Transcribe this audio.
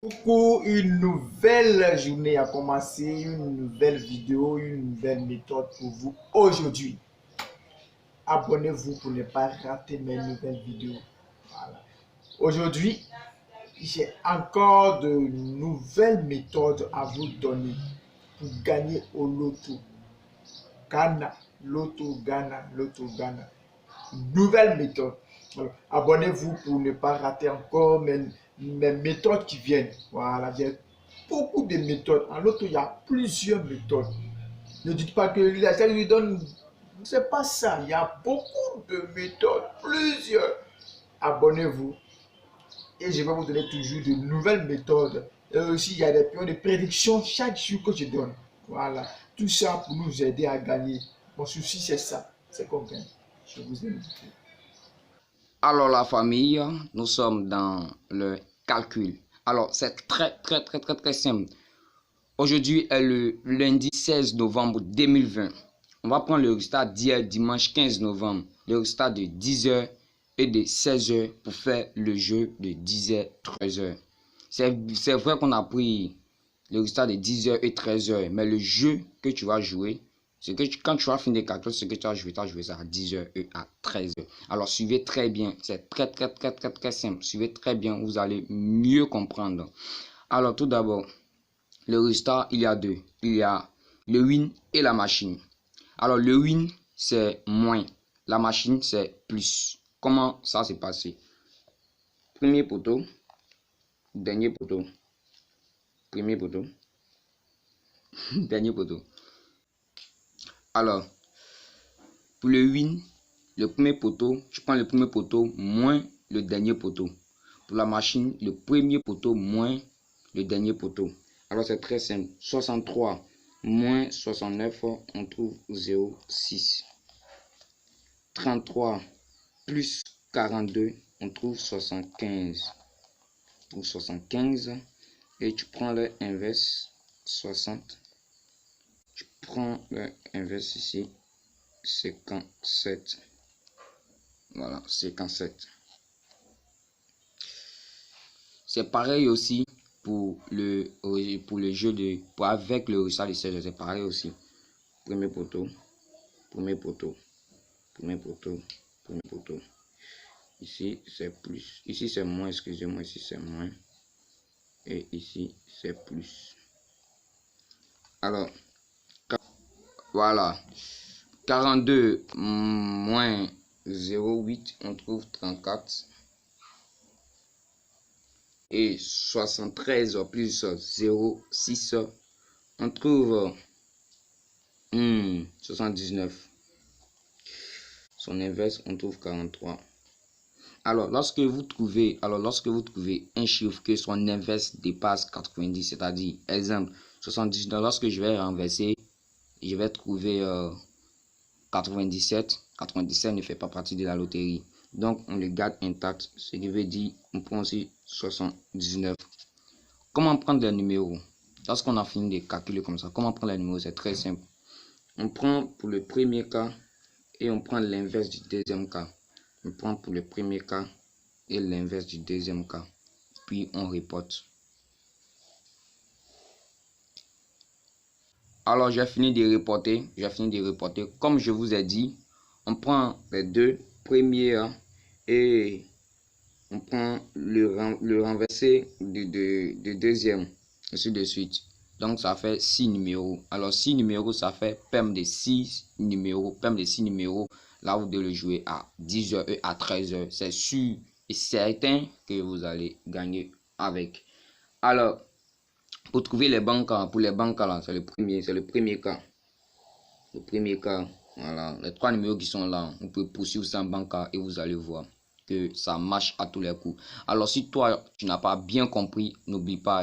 Coucou, une nouvelle journée a commencé, une nouvelle vidéo, une nouvelle méthode pour vous aujourd'hui. Abonnez-vous pour ne pas rater mes nouvelles vidéos. Voilà. Aujourd'hui, j'ai encore de nouvelles méthodes à vous donner pour gagner au loto. Ghana, loto Ghana, loto Ghana. Nouvelle méthode. Alors, abonnez-vous pour ne pas rater encore mes méthodes qui viennent. Voilà, j'ai beaucoup de méthodes. En l'autre, il y a plusieurs méthodes. Ne dites pas que la tête lui donne. C'est pas ça. Il y a beaucoup de méthodes. Plusieurs. Abonnez-vous. Et je vais vous donner toujours de nouvelles méthodes. Et aussi, il y a des périodes de prédiction chaque jour que je donne. Voilà. Tout ça pour nous aider à gagner. Mon souci, c'est ça. C'est qu'on gagne. Je vous aime. Alors la famille, nous sommes dans le calcul. Alors c'est très simple. Aujourd'hui est le lundi 16 novembre 2020. On va prendre le résultat d'hier dimanche 15 novembre. Le résultat de 10h et de 16h pour faire le jeu de 10h, 13h. C'est vrai qu'on a pris le résultat de 10h et 13h. Mais le jeu que tu vas jouer, c'est que quand tu vas finir les calculs, ce que tu vas jouer ça à 10h et à 13h. Alors suivez très bien. C'est très simple. Suivez très bien. Vous allez mieux comprendre. Alors tout d'abord, le résultat, il y a deux. Il y a le win et la machine. Alors le win, c'est moins. La machine, c'est plus. Comment ça s'est passé? Premier poteau, dernier poteau, premier poteau, dernier poteau. Alors, pour le win, le premier poteau, tu prends le premier poteau moins le dernier poteau. Pour la machine, le premier poteau moins le dernier poteau. Alors, c'est très simple. 63 moins 69, on trouve 0,6. 33 plus 42, on trouve 75. On trouve 75. Et tu prends l'inverse, 60. Tu prends l'inverse ici, 57. Voilà, 57. C'est pareil aussi pour le jeu avec le résultat de 16. C'est pareil aussi. Premier poteau, premier poteau, premier poteau, premier poteau. Ici c'est plus, ici c'est moins, excusez-moi, ici c'est moins. Et ici c'est plus. Alors, voilà. 42 moins 0,8, on trouve 34. Et 73 plus 0,6, on trouve 79. Son inverse, on trouve 43. Alors, lorsque vous trouvez un chiffre que son inverse dépasse 90, c'est-à-dire, exemple, 79, lorsque je vais renverser, je vais trouver 97. 97 ne fait pas partie de la loterie. Donc, on le garde intact, ce qui veut dire, on prend aussi 79. Comment prendre les numéros? Lorsqu'on a fini de calculer comme ça, comment prendre les numéros? C'est très simple. On prend pour le premier cas et on prend l'inverse du deuxième cas. On prend pour le premier cas et l'inverse du deuxième cas. Puis on reporte. Alors j'ai fini de reporter. Comme je vous ai dit, on prend les deux premiers et on prend le renversé de deuxième, ainsi de suite. Donc ça fait 6 numéros. Alors 6 numéros, ça fait PEM de 6 numéros. PEM de 6 numéros. Là, vous devez le jouer à 10h et à 13h. C'est sûr et certain que vous allez gagner avec. Alors, pour trouver les banques, pour les banques là, c'est le premier cas. Le premier cas, voilà. Les trois numéros qui sont là, on peut poursuivre ça en banque et vous allez voir que ça marche à tous les coups. Alors si toi tu n'as pas bien compris, n'oublie pas